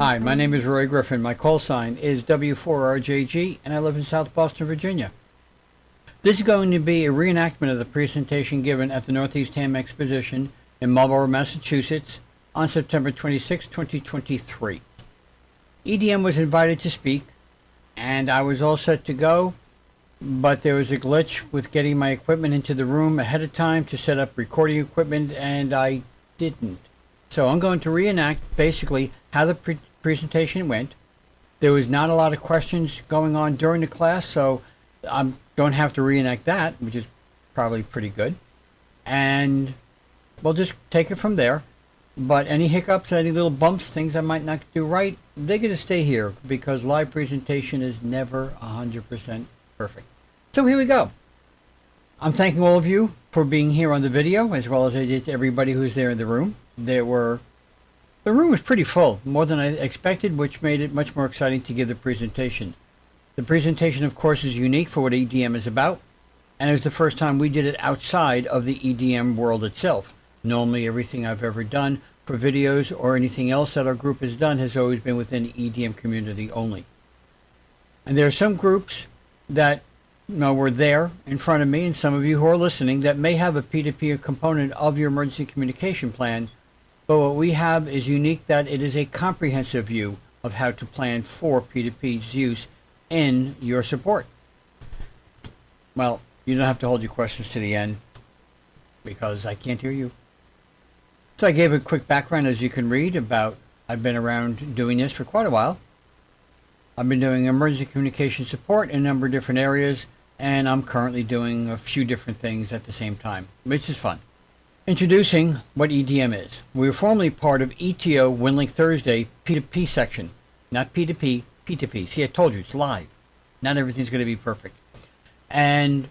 Hi, my name is Roy Griffin. My call sign is W4RJG, and I live in South Boston, Virginia. This is going to be a reenactment of the presentation given at the NE Ham Exposition in Marlborough, Massachusetts on September 26, 2023. EDM was invited to speak, and I was all set to go, but there was a glitch with getting my equipment into the room ahead of time to set up recording equipment, and I didn't. So I'm going to reenact basically how the presentation went. There was not a lot of questions going on during the class, so I don't have to reenact that, which is probably pretty good. And we'll just take it from there. But any hiccups, any little bumps, things I might not do right, they're going to stay here because live presentation is never 100% perfect. So here we go. I'm thanking all of you for being here on the video, as well as I did to everybody who's there in the room. The room was pretty full, more than I expected, which made it much more exciting to give the presentation. The presentation, of course, is unique for what EDM is about, and it was the first time we did it outside of the EDM world itself. Normally, everything I've ever done for videos or anything else that our group has done has always been within the EDM community only. And there are some groups that were there in front of me, and some of you who are listening, that may have a P2P component of your emergency communication plan. But what we have is unique, that it is a comprehensive view of how to plan for P2P's use in your support. Well, you don't have to hold your questions to the end because I can't hear you. So I gave a quick background, as you can read, about I've been around doing this for quite a while. I've been doing emergency communication support in a number of different areas, and I'm currently doing a few different things at the same time, which is fun. Introducing what EDM is. We were formerly part of ETO WinLink Thursday P2P section. Not P2P, P2P. See, I told you, it's live. Not everything's going to be perfect. And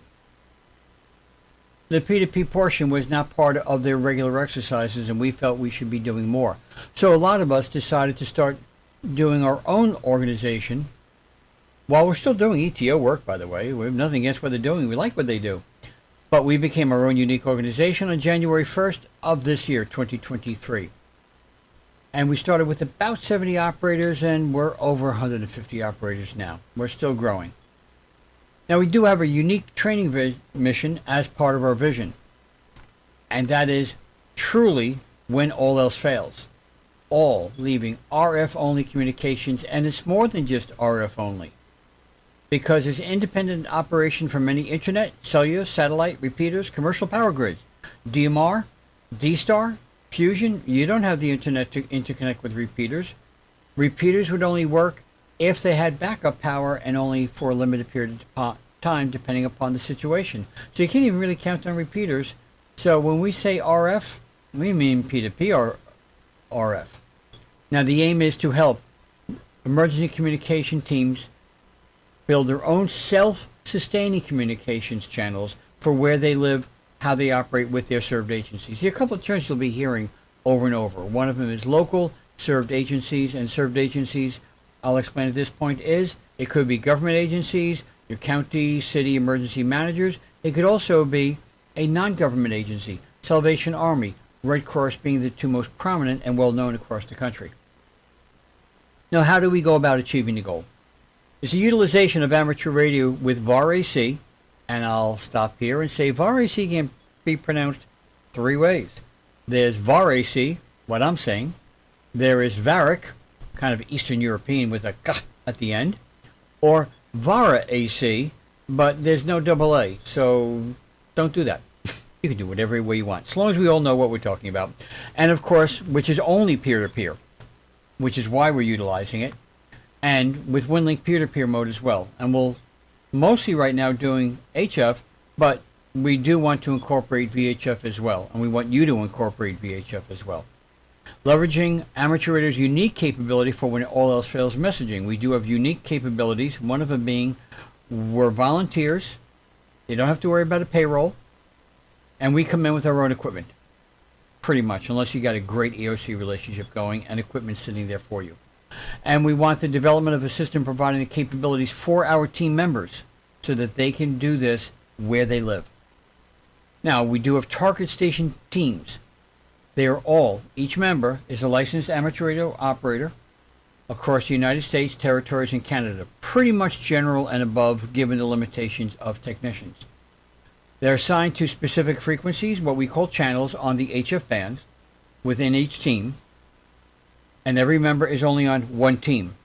the P2P portion was not part of their regular exercises, and we felt we should be doing more. So a lot of us decided to start doing our own organization, while we're still doing ETO work, by the way. We have nothing against what they're doing. We like what they do. But we became our own unique organization on January 1st of this year, 2023. And we started with about 70 operators, and we're over 150 operators now. We're still growing. Now, we do have a unique training mission as part of our vision. And that is truly when all else fails. All leaving RF-only communications, and it's more than just RF only. Because it's independent operation from any internet, cellular, satellite, repeaters, commercial power grids. DMR, D-Star, Fusion, you don't have the internet to interconnect with repeaters. Repeaters would only work if they had backup power and only for a limited period of time, depending upon the situation. So you can't even really count on repeaters. So when we say RF, we mean P2P or RF. Now the aim is to help emergency communication teams build their own self-sustaining communications channels for where they live, how they operate with their served agencies. There are a couple of terms you'll be hearing over and over. One of them is local served agencies, and served agencies, I'll explain at this point, is it could be government agencies, your county, city emergency managers. It could also be a non-government agency, Salvation Army, Red Cross being the two most prominent and well-known across the country. Now, how do we go about achieving the goal? It's a utilization of amateur radio with VAR AC, and I'll stop here and say VAR AC can be pronounced three ways. There's VAR AC, what I'm saying. There is VARIC, kind of Eastern European with a K at the end, or VARA AC, but there's no double A, so don't do that. You can do whatever way you want, as long as we all know what we're talking about. And of course, which is only peer-to-peer, which is why we're utilizing it. And with WinLink peer-to-peer mode as well. And we'll mostly right now doing HF, but we do want to incorporate VHF as well. And we want you to incorporate VHF as well. Leveraging amateur radio's unique capability for when all else fails messaging. We do have unique capabilities, one of them being we're volunteers. You don't have to worry about a payroll. And we come in with our own equipment. Pretty much, unless you got a great EOC relationship going and equipment sitting there for you. And we want the development of a system providing the capabilities for our team members so that they can do this where they live. Now, we do have target station teams. They are all, each member is a licensed amateur radio operator across the United States, territories, and Canada. Pretty much general and above, given the limitations of technicians. They're assigned to specific frequencies, what we call channels, on the HF bands within each team, and every member is only on one team.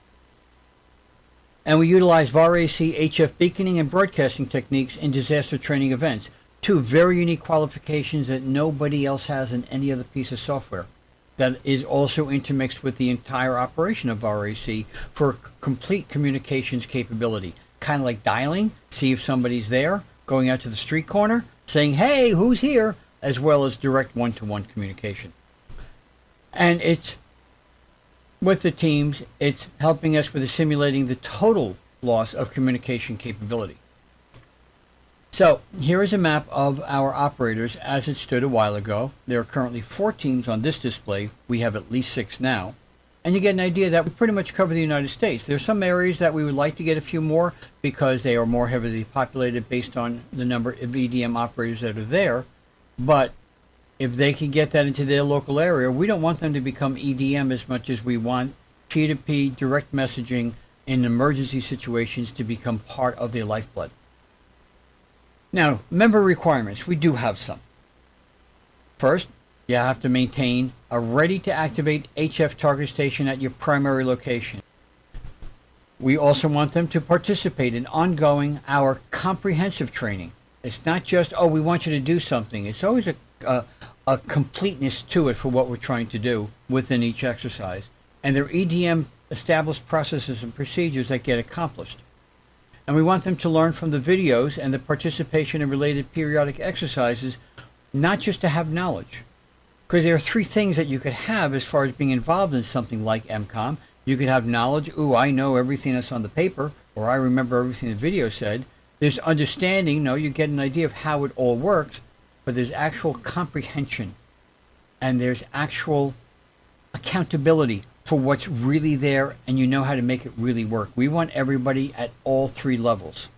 And we utilize VAR AC HF beaconing and broadcasting techniques in disaster training events, two very unique qualifications that nobody else has in any other piece of software that is also intermixed with the entire operation of VAR AC for complete communications capability. Kind of like dialing, see if somebody's there, going out to the street corner, saying, hey, who's here, as well as direct one-to-one communication. And it's, with the teams, it's helping us with simulating the total loss of communication capability. So here is a map of our operators as it stood a while ago. There are currently 4 teams on this display. We have at least 6 now. And you get an idea that we pretty much cover the United States. There are some areas that we would like to get a few more because they are more heavily populated based on the number of EDM operators that are there. But if they can get that into their local area, we don't want them to become EDM as much as we want P2P direct messaging in emergency situations to become part of their lifeblood. Now, member requirements, we do have some. First, you have to maintain a ready-to-activate HF target station at your primary location. We also want them to participate in ongoing, our comprehensive training. It's not just, oh, we want you to do something. It's always a completeness to it for what we're trying to do within each exercise. And there are EDM established processes and procedures that get accomplished. And we want them to learn from the videos and the participation in related periodic exercises, not just to have knowledge. Because there are 3 things that you could have as far as being involved in something like MCOM. You could have knowledge, ooh, I know everything that's on the paper, or I remember everything the video said. There's understanding, no, you get an idea of how it all works, but there's actual comprehension. And there's actual accountability for what's really there, and you know how to make it really work. We want everybody at all 3 levels,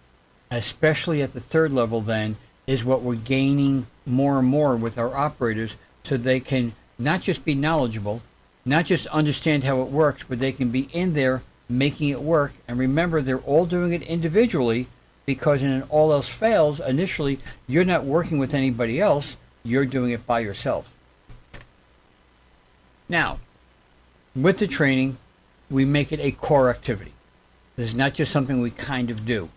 especially at the 3rd level then, is what we're gaining more and more with our operators, so they can not just be knowledgeable, not just understand how it works, but they can be in there making it work. And remember, they're all doing it individually, because in an all else fails, initially, you're not working with anybody else, you're doing it by yourself. Now, with the training, we make it a core activity. This is not just something we kind of do.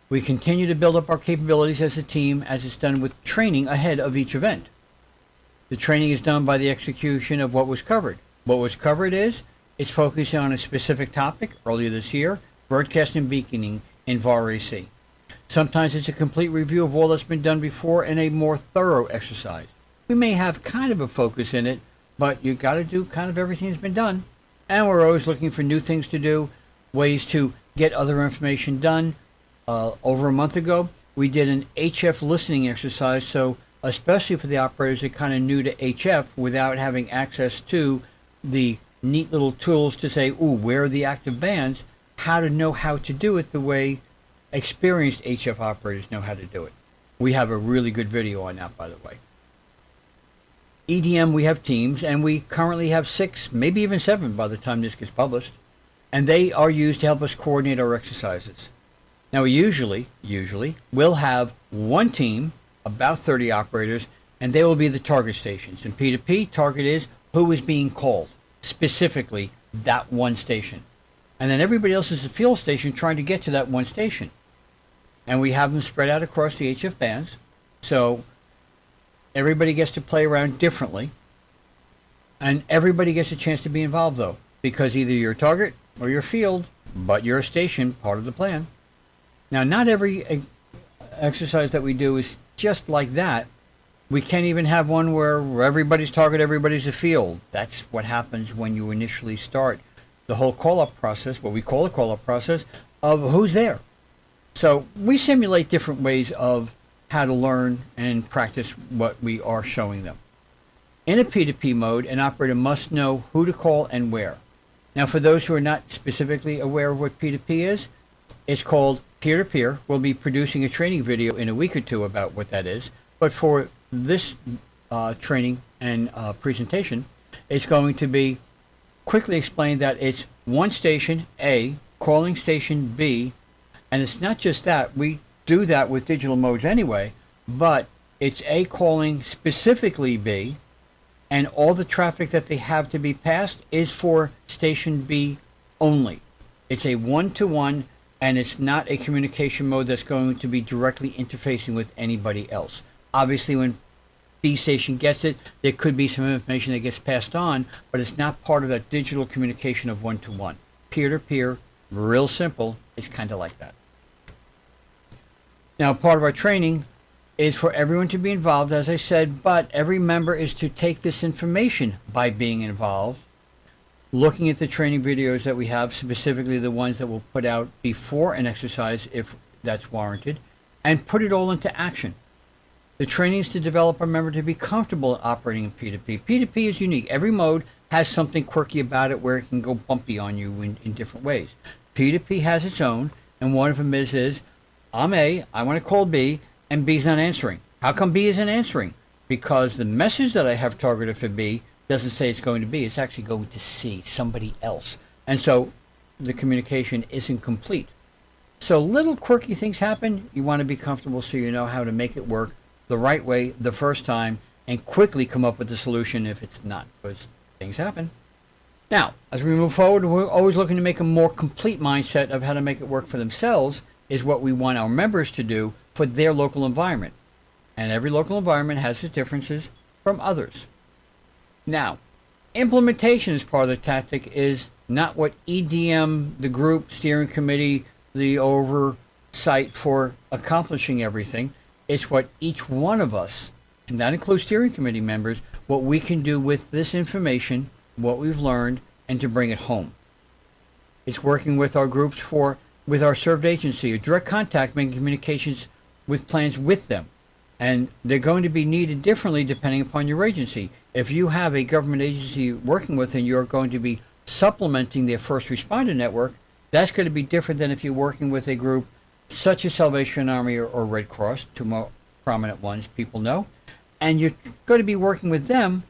We continue to build up our capabilities as a team as it's done with training ahead of each event. The training is done by the execution of what was covered. What was covered is, it's focusing on a specific topic earlier this year, broadcast and beaconing in VAR AC. Sometimes it's a complete review of all that's been done before and a more thorough exercise. We may have kind of a focus in it, but you got to do kind of everything that's been done. And we're always looking for new things to do, ways to get other information done. Over a month ago, we did an HF listening exercise, so especially for the operators that kind of new to HF without having access to the neat little tools to say, ooh, where are the active bands, how to know how to do it the way experienced HF operators know how to do it. We have a really good video on that, by the way. EDM, we have teams, and we currently have 6, maybe even 7 by the time this gets published, and they are used to help us coordinate our exercises. Now, we usually will have one team, about 30 operators, and they will be the target stations. And P2P, target is who is being called, specifically that one station. And then everybody else is a field station trying to get to that one station. And we have them spread out across the HF bands, so everybody gets to play around differently, and everybody gets a chance to be involved, though, because either you're a target or you're a field, but you're a station, part of the plan. Now, not every exercise that we do is just like that. We can't even have one where everybody's target, everybody's a field. That's what happens when you initially start the whole call-up process, what we call a call-up process, of who's there. So we simulate different ways of how to learn and practice what we are showing them. In a P2P mode, an operator must know who to call and where. Now, for those who are not specifically aware of what P2P is, it's called peer-to-peer. We'll be producing a training video in a week or 2 about what that is. But for this training and presentation, it's going to be quickly explained that it's one station A calling station B, and it's not just that. We do that with digital modes anyway, but it's A calling specifically B, and all the traffic that they have to be passed is for station B only. It's a one-to-one, and it's not a communication mode that's going to be directly interfacing with anybody else. Obviously, when B station gets it, there could be some information that gets passed on, but it's not part of that digital communication of one-to-one. Peer-to-peer, real simple, it's kind of like that. Now, part of our training is for everyone to be involved, as I said, but every member is to take this information by being involved, looking at the training videos that we have, specifically the ones that we'll put out before an exercise if that's warranted, and put it all into action. The training is to develop a member to be comfortable operating in P2P. P2P is unique. Every mode has something quirky about it where it can go bumpy on you in different ways. P2P has its own, and one of them is I'm A, I want to call B, and B's not answering. How come B isn't answering? Because the message that I have targeted for B doesn't say it's going to B. It's actually going to C, somebody else. And so the communication isn't complete. So little quirky things happen. You want to be comfortable so you know how to make it work the right way the first time and quickly come up with a solution if it's not, because things happen. Now, as we move forward, we're always looking to make a more complete mindset of how to make it work for themselves is what we want our members to do for their local environment. And every local environment has its differences from others. Now, implementation as part of the tactic is not what EDM, the group steering committee, the oversight for accomplishing everything. It's what each one of us, and that includes steering committee members, what we can do with this information, what we've learned, and to bring it home. It's working with our groups with our served agency, a direct contact, making communications with plans with them. And they're going to be needed differently depending upon your agency. If you have a government agency working with and you're going to be supplementing their first responder network, that's going to be different than if you're working with a group such as Salvation Army or Red Cross, two more prominent ones people know, and you're going to be working with them,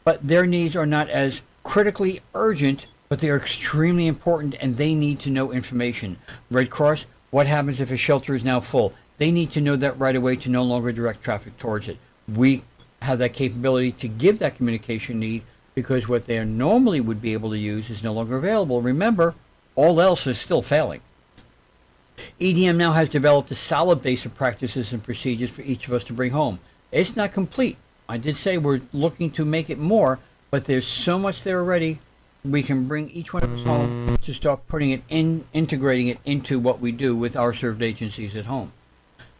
but their needs are not as critically urgent, but they are extremely important and they need to know information. Red Cross, what happens if a shelter is now full? They need to know that right away to no longer direct traffic towards it. We have that capability to give that communication need because what they normally would be able to use is no longer available. Remember, all else is still failing. EDM now has developed a solid base of practices and procedures for each of us to bring home. It's not complete. I did say we're looking to make it more, but there's so much there already. We can bring each one of us home to start putting it in, integrating it into what we do with our served agencies at home.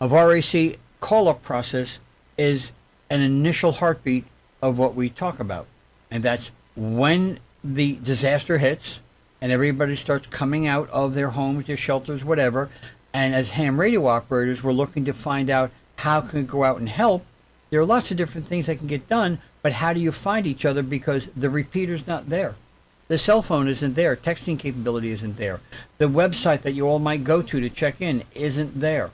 A RAC call-up process is an initial heartbeat of what we talk about. And that's when the disaster hits and everybody starts coming out of their homes, their shelters, whatever. And as ham radio operators, we're looking to find out how can we go out and help. There are lots of different things that can get done, but how do you find each other because the repeater's not there? The cell phone isn't there. Texting capability isn't there. The website that you all might go to check in isn't there.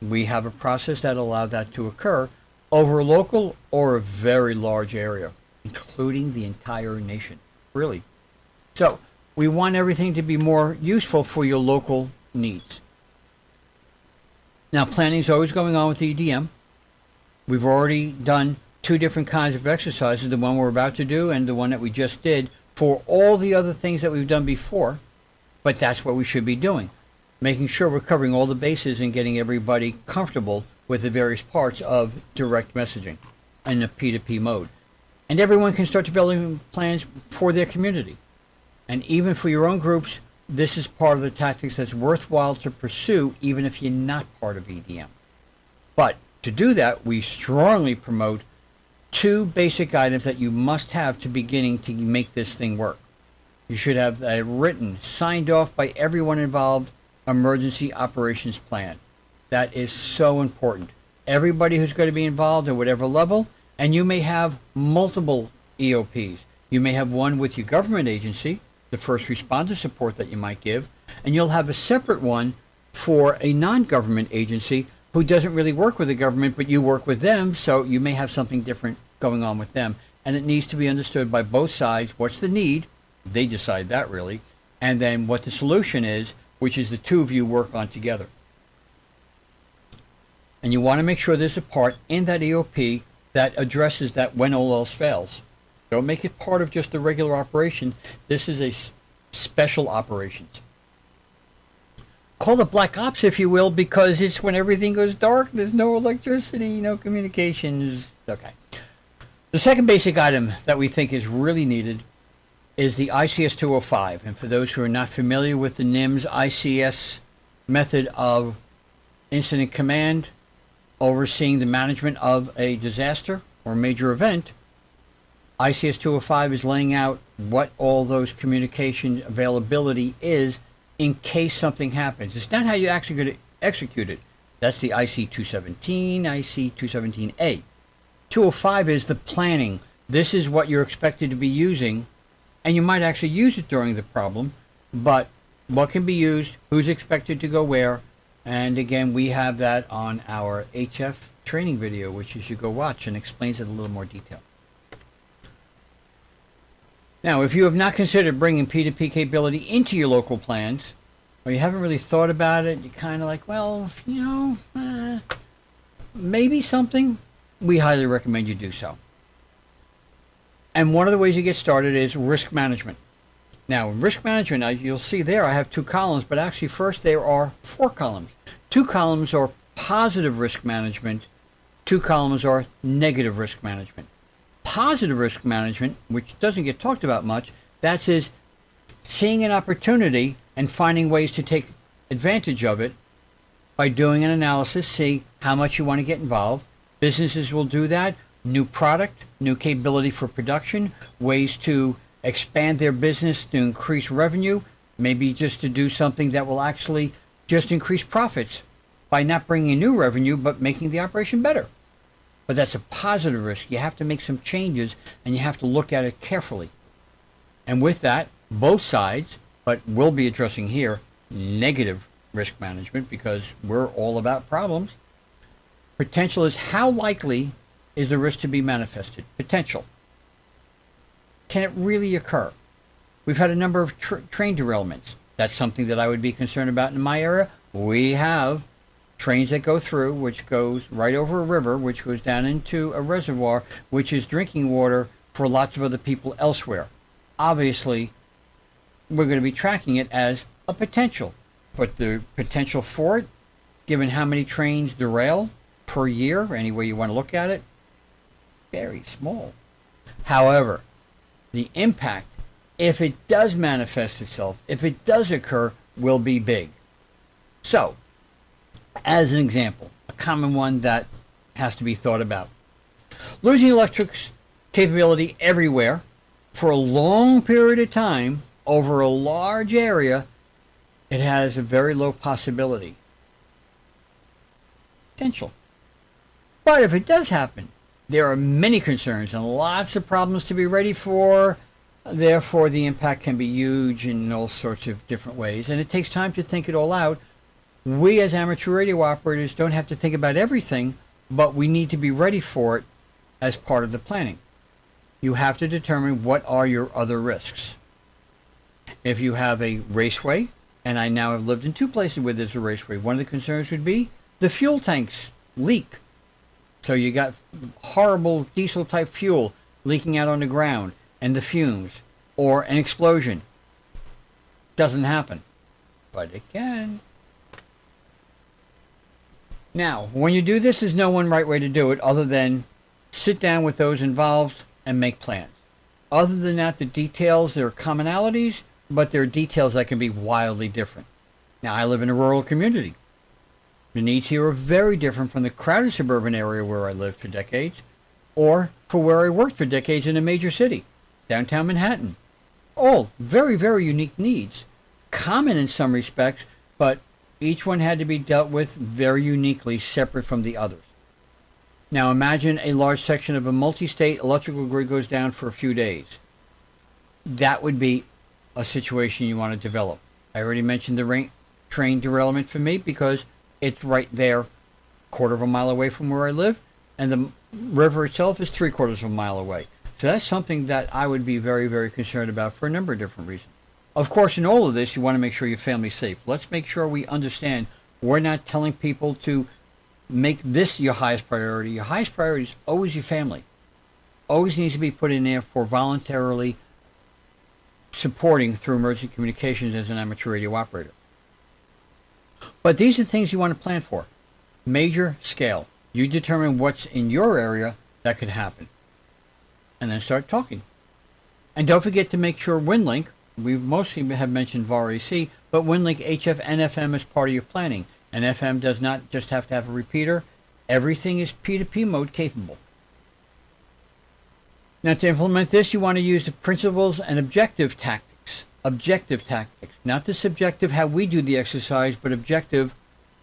We have a process that allowed that to occur over a local or a very large area, including the entire nation, really. So we want everything to be more useful for your local needs. Now, planning is always going on with EDM. We've already done 2 different kinds of exercises, the one we're about to do and the one that we just did, for all the other things that we've done before, but that's what we should be doing. Making sure we're covering all the bases and getting everybody comfortable with the various parts of direct messaging in a P2P mode. And everyone can start developing plans for their community. And even for your own groups, this is part of the tactics that's worthwhile to pursue, even if you're not part of EDM. But to do that, we strongly promote 2 basic items that you must have to beginning to make this thing work. You should have a written, signed off by everyone involved, emergency operations plan. That is so important. Everybody who's going to be involved at whatever level, and you may have multiple EOPs. You may have one with your government agency, the first responder support that you might give, and you'll have a separate one for a non-government agency who doesn't really work with the government, but you work with them, so you may have something different going on with them. And it needs to be understood by both sides. What's the need? They decide that really. And then what the solution is, which is the two of you work on together. And you want to make sure there's a part in that EOP that addresses that when all else fails. Don't make it part of just the regular operation. This is a special operations. Call it black ops, if you will, because it's when everything goes dark, there's no electricity, no communications. Okay. The second basic item that we think is really needed is the ICS 205. And for those who are not familiar with the NIMS ICS method of incident command, overseeing the management of a disaster or major event, ICS 205 is laying out what all those communication availability is in case something happens. It's not how you actually going to execute it. That's the IC 217, IC 217A. 205 is the planning. This is what you're expected to be using, and you might actually use it during the problem, but what can be used, who's expected to go where, and again, we have that on our HF training video, which you should go watch, and explains it in a little more detail. Now, if you have not considered bringing P2P capability into your local plans, or you haven't really thought about it, you're kind of like, well, maybe something, we highly recommend you do so. And one of the ways you get started is risk management. Now, risk management, you'll see there I have 2 columns, but actually first there are 4 columns. 2 columns are positive risk management, 2 columns are negative risk management. Positive risk management, which doesn't get talked about much, that is seeing an opportunity and finding ways to take advantage of it by doing an analysis, see how much you want to get involved. Businesses will do that. New product, new capability for production, ways to expand their business to increase revenue, maybe just to do something that will actually just increase profits by not bringing in new revenue but making the operation better. But that's a positive risk. You have to make some changes and you have to look at it carefully. And with that, both sides, but we'll be addressing here negative risk management because we're all about problems. Potential is how likely is the risk to be manifested? Potential. Can it really occur? We've had a number of train derailments. That's something that I would be concerned about in my area. We have trains that go through, which goes right over a river, which goes down into a reservoir, which is drinking water for lots of other people elsewhere. Obviously, we're going to be tracking it as a potential. But the potential for it, given how many trains derail per year, any way you want to look at it, very small. However, the impact, if it does manifest itself, if it does occur, will be big. So, as an example, a common one that has to be thought about. Losing electric capability everywhere for a long period of time over a large area, it has a very low possibility. Potential. But if it does happen, there are many concerns and lots of problems to be ready for. Therefore, the impact can be huge in all sorts of different ways, and it takes time to think it all out. We as amateur radio operators don't have to think about everything, but we need to be ready for it as part of the planning. You have to determine what are your other risks. If you have a raceway, and I now have lived in 2 places where there's a raceway, one of the concerns would be the fuel tanks leak. So you got horrible diesel type fuel leaking out on the ground and the fumes, or an explosion. Doesn't happen, but it can. Now, when you do this, there's no one right way to do it other than sit down with those involved and make plans. Other than that, the details, there are commonalities, but there are details that can be wildly different. Now, I live in a rural community. The needs here are very different from the crowded suburban area where I lived for decades, or for where I worked for decades in a major city, downtown Manhattan. All very, very unique needs. Common in some respects, but each one had to be dealt with very uniquely, separate from the others. Now imagine a large section of a multi-state electrical grid goes down for a few days. That would be a situation you want to develop. I already mentioned the train derailment for me because it's right there, 1/4 of a mile away from where I live, and the river itself is 3/4 of a mile away. So that's something that I would be very, very concerned about for a number of different reasons. Of course, in all of this, you want to make sure your family's safe. Let's make sure we understand we're not telling people to make this your highest priority. Your highest priority is always your family. Always needs to be put in there for voluntarily supporting through emergency communications as an amateur radio operator. But these are things you want to plan for. Major scale. You determine what's in your area that could happen. And then start talking. And don't forget to make sure WinLink, we mostly have mentioned VAR-AC, but WinLink HF and FM is part of your planning. And FM does not just have to have a repeater. Everything is P2P mode capable. Now, to implement this, you want to use the principles and objective tactics. Objective tactics. Not the subjective, how we do the exercise, but objective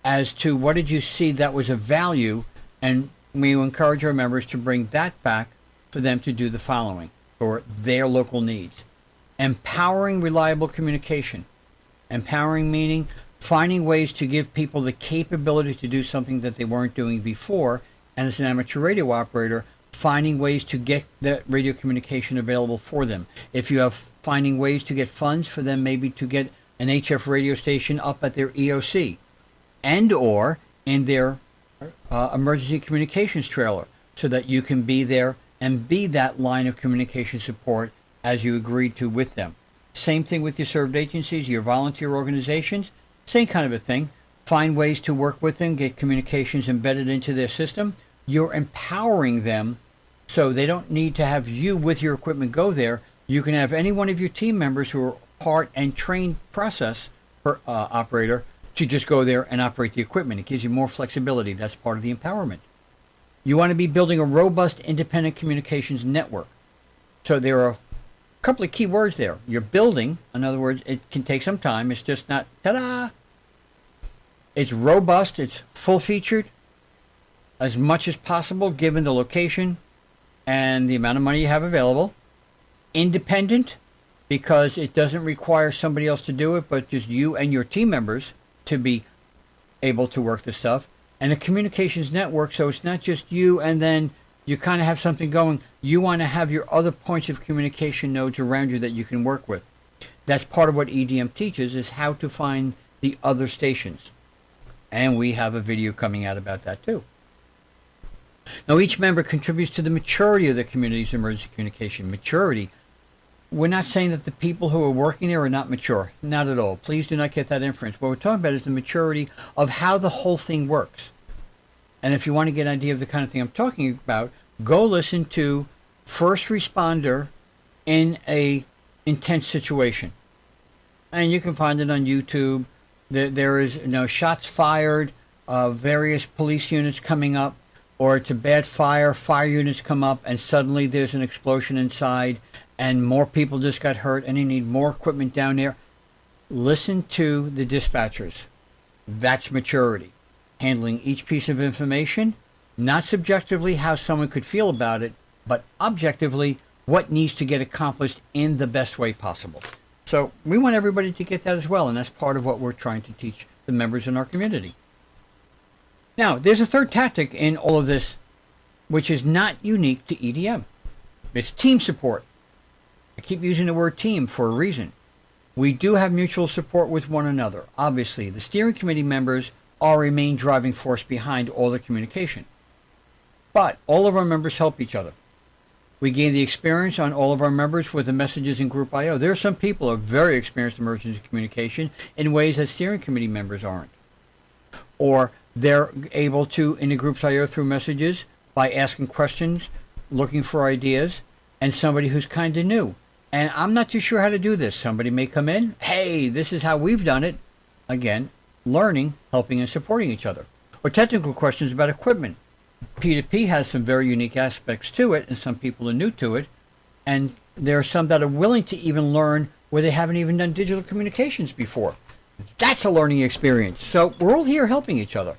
as to what did you see that was of value, and we encourage our members to bring that back for them to do the following for their local needs. Empowering reliable communication. Empowering meaning finding ways to give people the capability to do something that they weren't doing before, and as an amateur radio operator, finding ways to get that radio communication available for them. If you have finding ways to get funds for them, maybe to get an HF radio station up at their EOC and or in their emergency communications trailer, so that you can be there and be that line of communication support as you agreed to with them. Same thing with your served agencies, your volunteer organizations, same kind of a thing. Find ways to work with them, get communications embedded into their system. You're empowering them so they don't need to have you with your equipment go there. You can have any one of your team members who are part and trained process operator to just go there and operate the equipment. It gives you more flexibility. That's part of the empowerment. You want to be building a robust independent communications network. So there are a couple of key words there. You're building, in other words, it can take some time. It's just not, ta-da! It's robust, it's full-featured, as much as possible given the location and the amount of money you have available. Independent, because it doesn't require somebody else to do it, but just you and your team members to be able to work the stuff. And a communications network, so it's not just you and then you kind of have something going. You want to have your other points of communication nodes around you that you can work with. That's part of what EDM teaches, is how to find the other stations. And we have a video coming out about that too. Now, each member contributes to the maturity of the community's emergency communication. Maturity. We're not saying that the people who are working there are not mature. Not at all. Please do not get that inference. What we're talking about is the maturity of how the whole thing works. And if you want to get an idea of the kind of thing I'm talking about, go listen to First Responder in a intense situation. And you can find it on YouTube. There is, shots fired, various police units coming up, or it's a bad fire units come up, and suddenly there's an explosion inside, and more people just got hurt, and you need more equipment down there. Listen to the dispatchers. That's maturity. Handling each piece of information, not subjectively how someone could feel about it, but objectively what needs to get accomplished in the best way possible. So we want everybody to get that as well, and that's part of what we're trying to teach the members in our community. Now, there's a third tactic in all of this, which is not unique to EDM. It's team support. I keep using the word team for a reason. We do have mutual support with one another. Obviously, the steering committee members are a main driving force behind all the communication. But all of our members help each other. We gain the experience on all of our members with the messages in Group I/O. There are some people who are very experienced in emergency communication in ways that steering committee members aren't. Or they're able to, in the Groups I/O through messages, by asking questions, looking for ideas, and somebody who's kind of new. And I'm not too sure how to do this. Somebody may come in, hey, this is how we've done it. Again, learning, helping, and supporting each other. Or technical questions about equipment. P2P has some very unique aspects to it, and some people are new to it. And there are some that are willing to even learn where they haven't even done digital communications before. That's a learning experience. So we're all here helping each other.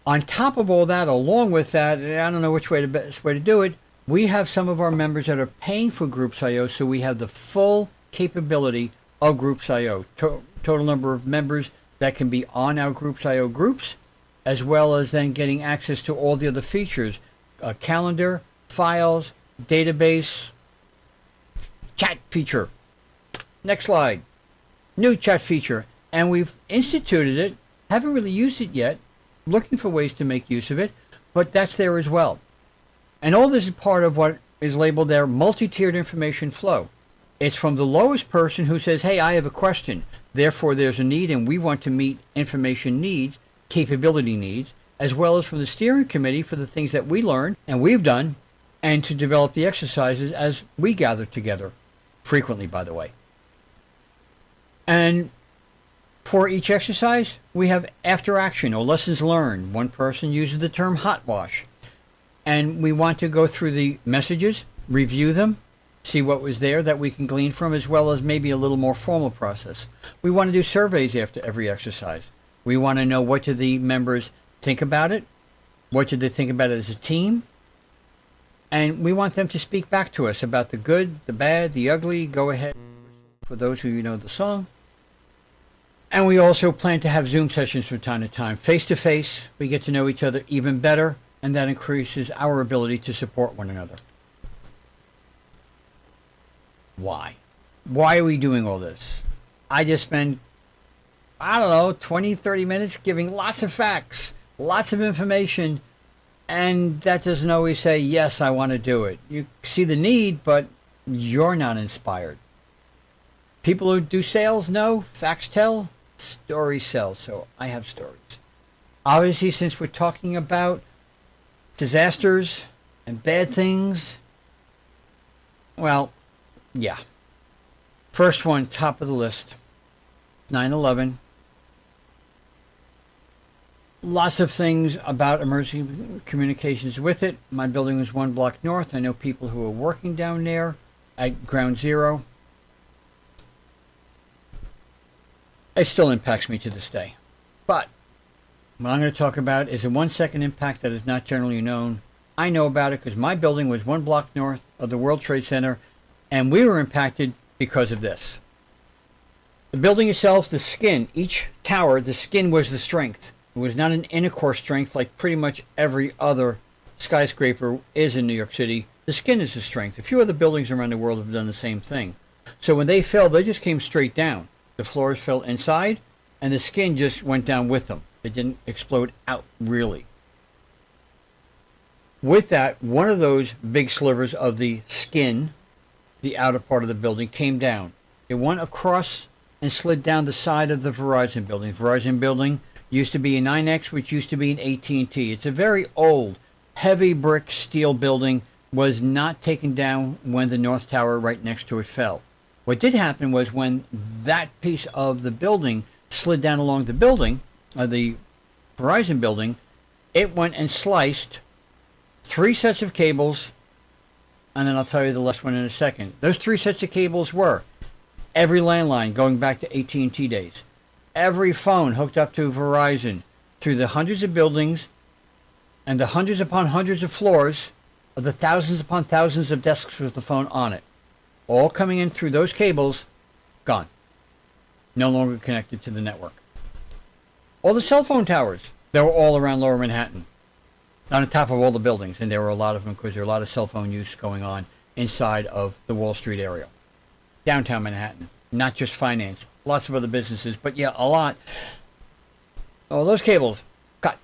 On top of all that, along with that, I don't know which way the best way to do it, we have some of our members that are paying for Groups I/O, so we have the full capability of Groups I/O. Total number of members that can be on our Groups I/O groups, as well as then getting access to all the other features, calendar, files, database chat feature. Next slide. New chat feature. And we've instituted it. Haven't really used it yet. Looking for ways to make use of it. But that's there as well. And all this is part of what is labeled there multi-tiered information flow. It's from the lowest person who says, hey, I have a question. Therefore, there's a need, and we want to meet information needs, capability needs, as well as from the steering committee for the things that we learned and we've done, and to develop the exercises as we gather together, frequently, by the way. And for each exercise, we have after action or lessons learned. One person uses the term hot wash. And we want to go through the messages, review them, see what was there that we can glean from, as well as maybe a little more formal process. We want to do surveys after every exercise. We want to know, what do the members think about it? What did they think about it as a team? And we want them to speak back to us about the good, the bad, the ugly. Go ahead, for those who know the song. And we also plan to have Zoom sessions from time to time. Face-to-face, we get to know each other even better, and that increases our ability to support one another. Why? Why are we doing all this? I just spend, 20, 30 minutes giving lots of facts, lots of information, and that doesn't always say, yes, I want to do it. You see the need, but you're not inspired. People who do sales know, facts tell, stories sell. So I have stories. Obviously, since we're talking about disasters and bad things, well, yeah. First one, top of the list, 9/11. Lots of things about emergency communications with it. My building was 1 block north. I know people who are working down there at ground zero. It still impacts me to this day. But what I'm going to talk about is a 1-second impact that is not generally known. I know about it because my building was 1 block north of the World Trade Center, and we were impacted because of this. The building itself, the skin, each tower, the skin was the strength. It was not an inner core strength like pretty much every other skyscraper is in New York City. The skin is the strength. A few other buildings around the world have done the same thing. So when they fell, they just came straight down. The floors fell inside, and the skin just went down with them. It didn't explode out, really. With that, one of those big slivers of the skin, the outer part of the building, came down. It went across and slid down the side of the Verizon building. Verizon building used to be a 9X, which used to be an AT&T. It's a very old, heavy brick steel building, was not taken down when the North Tower right next to it fell. What did happen was when that piece of the building slid down along the building, the Verizon building, it went and sliced 3 sets of cables, and then I'll tell you the last one in a second. Those 3 sets of cables were every landline going back to AT&T days, every phone hooked up to Verizon through the hundreds of buildings and the hundreds upon hundreds of floors of the thousands upon thousands of desks with the phone on it, all coming in through those cables, gone. No longer connected to the network. All the cell phone towers, they were all around Lower Manhattan, on the top of all the buildings, and there were a lot of them because there were a lot of cell phone use going on inside of the Wall Street area. Downtown Manhattan, not just finance, lots of other businesses, but yeah, a lot. All those cables cut.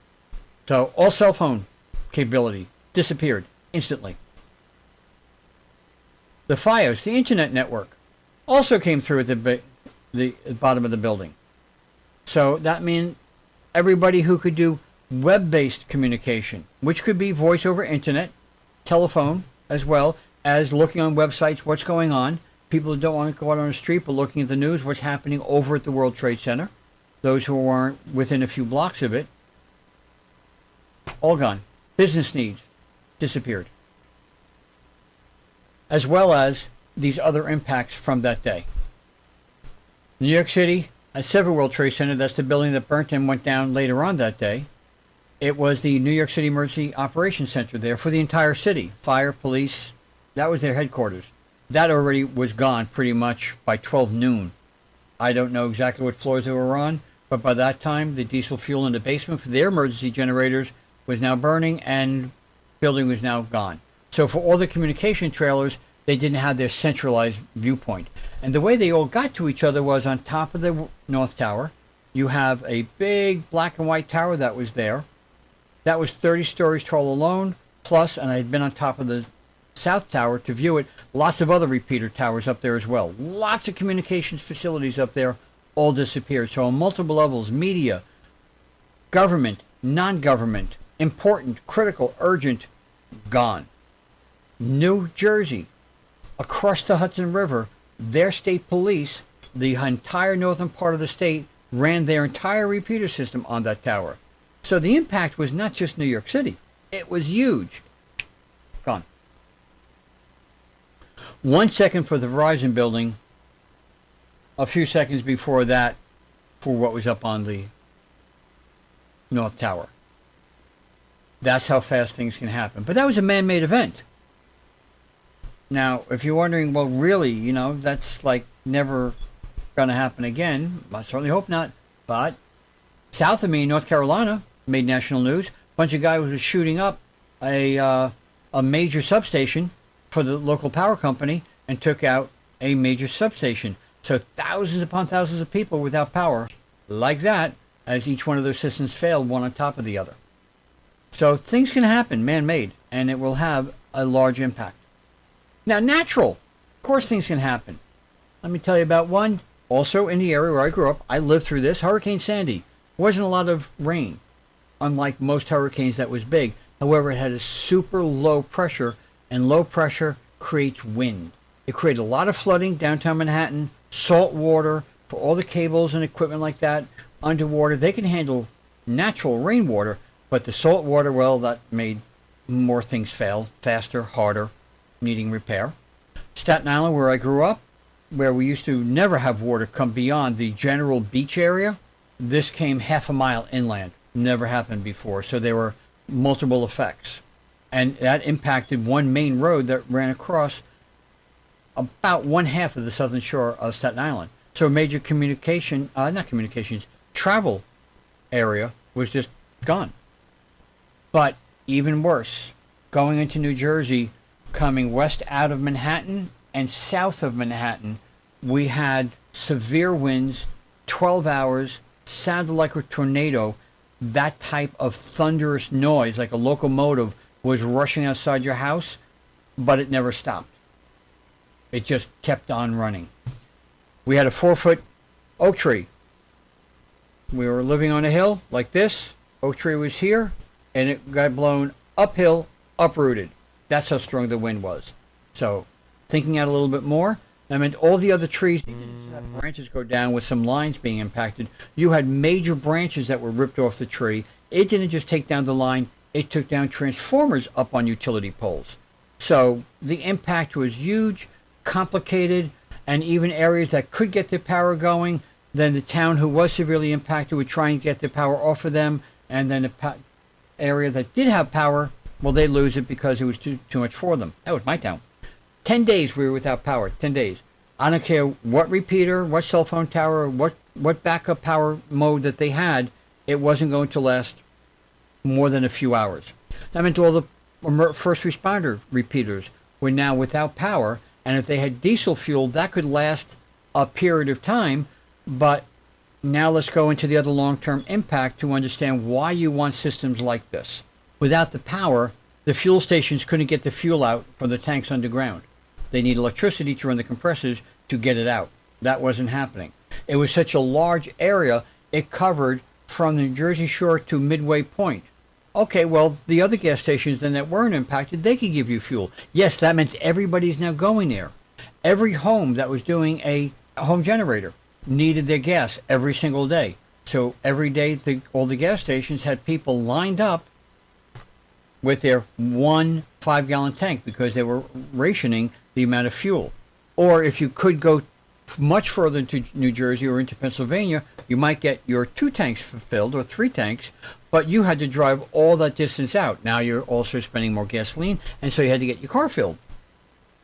So all cell phone capability disappeared instantly. The FiOS, the internet network, also came through at the bottom of the building. So that means everybody who could do web-based communication, which could be voice over internet, telephone, as well as looking on websites, what's going on. People who don't want to go out on the street but looking at the news, what's happening over at the World Trade Center. Those who aren't within a few blocks of it, all gone. Business needs disappeared. As well as these other impacts from that day. New York City has several World Trade Center. That's the building that burnt and went down later on that day. It was the New York City Emergency Operations Center there for the entire city. Fire, police, that was their headquarters. That already was gone pretty much by 12 noon. I don't know exactly what floors they were on, but by that time, the diesel fuel in the basement for their emergency generators was now burning and building was now gone. So for all the communication trailers, they didn't have their centralized viewpoint. And the way they all got to each other was on top of the North Tower. You have a big black and white tower that was there. That was 30 stories tall alone, plus, and I had been on top of the South Tower to view it, lots of other repeater towers up there as well. Lots of communications facilities up there, all disappeared. So on multiple levels, media, government, non-government, important, critical, urgent, gone. New Jersey, across the Hudson River, their state police, the entire northern part of the state, ran their entire repeater system on that tower. So the impact was not just New York City. It was huge. Gone. 1 second for the Verizon building. A few seconds before that for what was up on the North Tower. That's how fast things can happen. But that was a man-made event. Now, if you're wondering, well, really, you know, that's like never going to happen again. I certainly hope not. But south of me, North Carolina, made national news. A bunch of guys was shooting up a major substation for the local power company and took out a major substation. So thousands upon thousands of people without power, like that, as each one of those systems failed, one on top of the other. So things can happen, man-made, and it will have a large impact. Now, natural. Of course things can happen. Let me tell you about one. Also in the area where I grew up, I lived through this. Hurricane Sandy. Wasn't a lot of rain, unlike most hurricanes that was big. However, it had a super low pressure, and low pressure creates wind. It created a lot of flooding downtown Manhattan, salt water for all the cables and equipment like that underwater. They can handle natural rainwater, but the salt water, well, that made more things fail, faster, harder, needing repair. Staten Island, where I grew up, where we used to never have water come beyond the general beach area, this came half a mile inland. Never happened before. So there were multiple effects. And that impacted one main road that ran across about one half of the southern shore of Staten Island. So a major travel area was just gone. But even worse, going into New Jersey, coming west out of Manhattan and south of Manhattan, we had severe winds, 12 hours, sounded like a tornado. That type of thunderous noise, like a locomotive, was rushing outside your house, but it never stopped. It just kept on running. We had a 4-foot oak tree. We were living on a hill like this. Oak tree was here, and it got blown uphill, uprooted. That's how strong the wind was. So, thinking out a little bit more, that meant all the other trees didn't have branches go down with some lines being impacted. You had major branches that were ripped off the tree. It didn't just take down the line, it took down transformers up on utility poles. So the impact was huge, complicated, and even areas that could get their power going, then the town who was severely impacted would try and get their power off of them, and then the area that did have power, well, they lose it because it was too much for them. That was my town. 10 days we were without power, 10 days. I don't care what repeater, what cell phone tower, what backup power mode that they had, it wasn't going to last more than a few hours. That meant all the first responder repeaters were now without power, and if they had diesel fuel, that could last a period of time. But now let's go into the other long-term impact to understand why you want systems like this. Without the power, the fuel stations couldn't get the fuel out from the tanks underground. They need electricity to run the compressors to get it out. That wasn't happening. It was such a large area, it covered from the New Jersey shore to Midway Point. Okay, well, the other gas stations then that weren't impacted, they could give you fuel. Yes, that meant everybody's now going there. Every home that was doing a home generator needed their gas every single day. So every day, all the gas stations had people lined up with their 1 5-gallon tank because they were rationing the amount of fuel. Or if you could go much further into New Jersey or into Pennsylvania, you might get your 2 tanks filled or 3 tanks, but you had to drive all that distance out. Now you're also spending more gasoline, and so you had to get your car filled.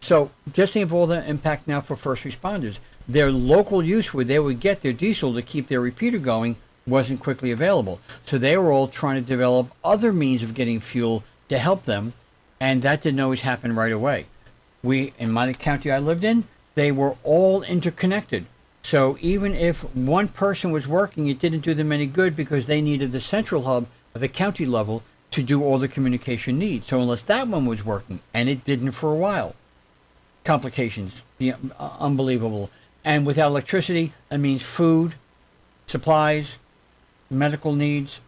So just think of all the impact now for first responders. Their local use where they would get their diesel to keep their repeater going wasn't quickly available. So they were all trying to develop other means of getting fuel to help them. And that didn't always happen right away. In my county I lived in, they were all interconnected. So even if one person was working, it didn't do them any good because they needed the central hub at the county level to do all the communication needs. So unless that one was working, and it didn't for a while, complications, unbelievable. And without electricity, that means food, supplies, medical needs.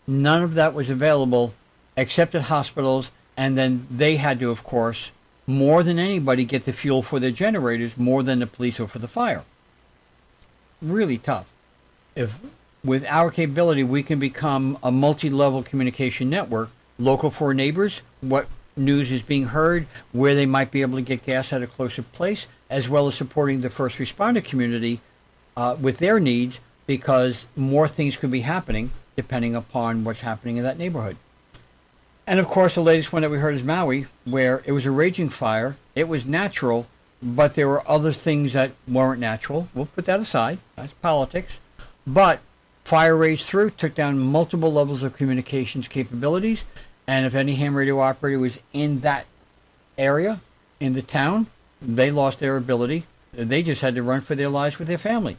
None of that was available except at hospitals. And then they had to, of course, more than anybody, get the fuel for their generators, more than the police or for the fire. Really tough. If with our capability we can become a multi-level communication network, local for neighbors, what news is being heard, where they might be able to get gas at a closer place, as well as supporting the first responder community with their needs, because more things could be happening depending upon what's happening in that neighborhood. And of course, the latest one that we heard is Maui, where it was a raging fire. It was natural, but there were other things that weren't natural. We'll put that aside. That's politics. But fire raged through, took down multiple levels of communications capabilities. And if any ham radio operator was in that area, in the town, they lost their ability. They just had to run for their lives with their family.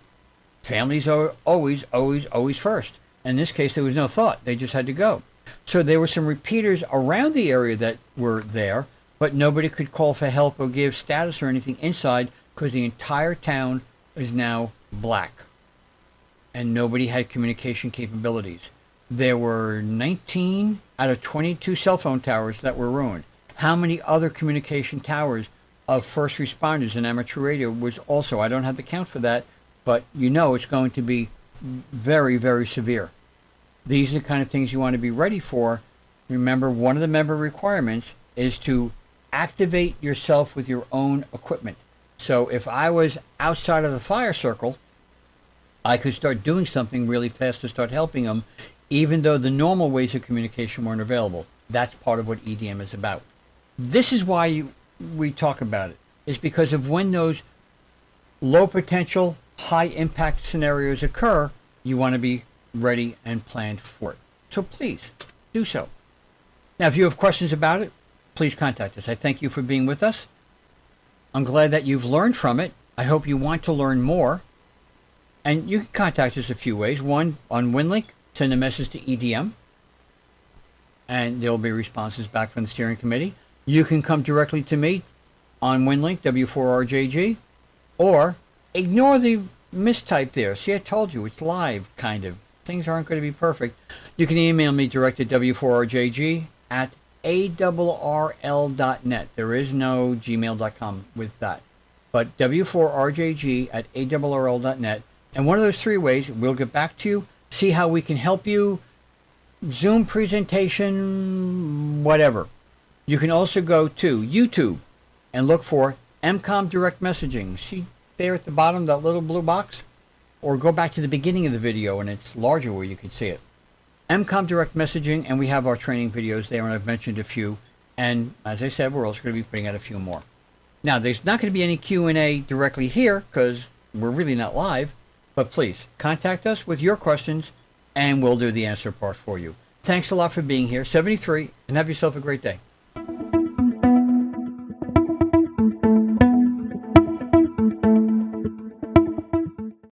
Families are always, always, always first. In this case, there was no thought. They just had to go. So there were some repeaters around the area that were there, but nobody could call for help or give status or anything inside because the entire town is now black. And nobody had communication capabilities. There were 19 out of 22 cell phone towers that were ruined. How many other communication towers of first responders and amateur radio was also, I don't have the count for that, but you know it's going to be very, very severe. These are the kind of things you want to be ready for. Remember, one of the member requirements is to activate yourself with your own equipment. So if I was outside of the fire circle, I could start doing something really fast to start helping them, even though the normal ways of communication weren't available. That's part of what EDM is about. This is why we talk about it, is because of when those low potential, high impact scenarios occur, you want to be ready and planned for it. So please do so. Now, if you have questions about it, please contact us. I thank you for being with us. I'm glad that you've learned from it. I hope you want to learn more. And you can contact us a few ways. One, on WinLink, send a message to EDM, and there will be responses back from the steering committee. You can come directly to me on WinLink, W4RJG, or ignore the mistype there. See, I told you, it's live, kind of. Things aren't going to be perfect. You can email me direct at W4RJG at ARRL.net. There is no gmail.com with that. But W4RJG at ARRL.net. And one of those three ways, we'll get back to you, see how we can help you, Zoom presentation, whatever. You can also go to YouTube and look for MCOM Direct Messaging. See there at the bottom, that little blue box? Or go back to the beginning of the video and it's larger where you can see it. MCOM Direct Messaging, and we have our training videos there, and I've mentioned a few. And as I said, we're also going to be putting out a few more. Now, there's not going to be any Q&A directly here because we're really not live, but please contact us with your questions and we'll do the answer part for you. Thanks a lot for being here, 73, and have yourself a great day.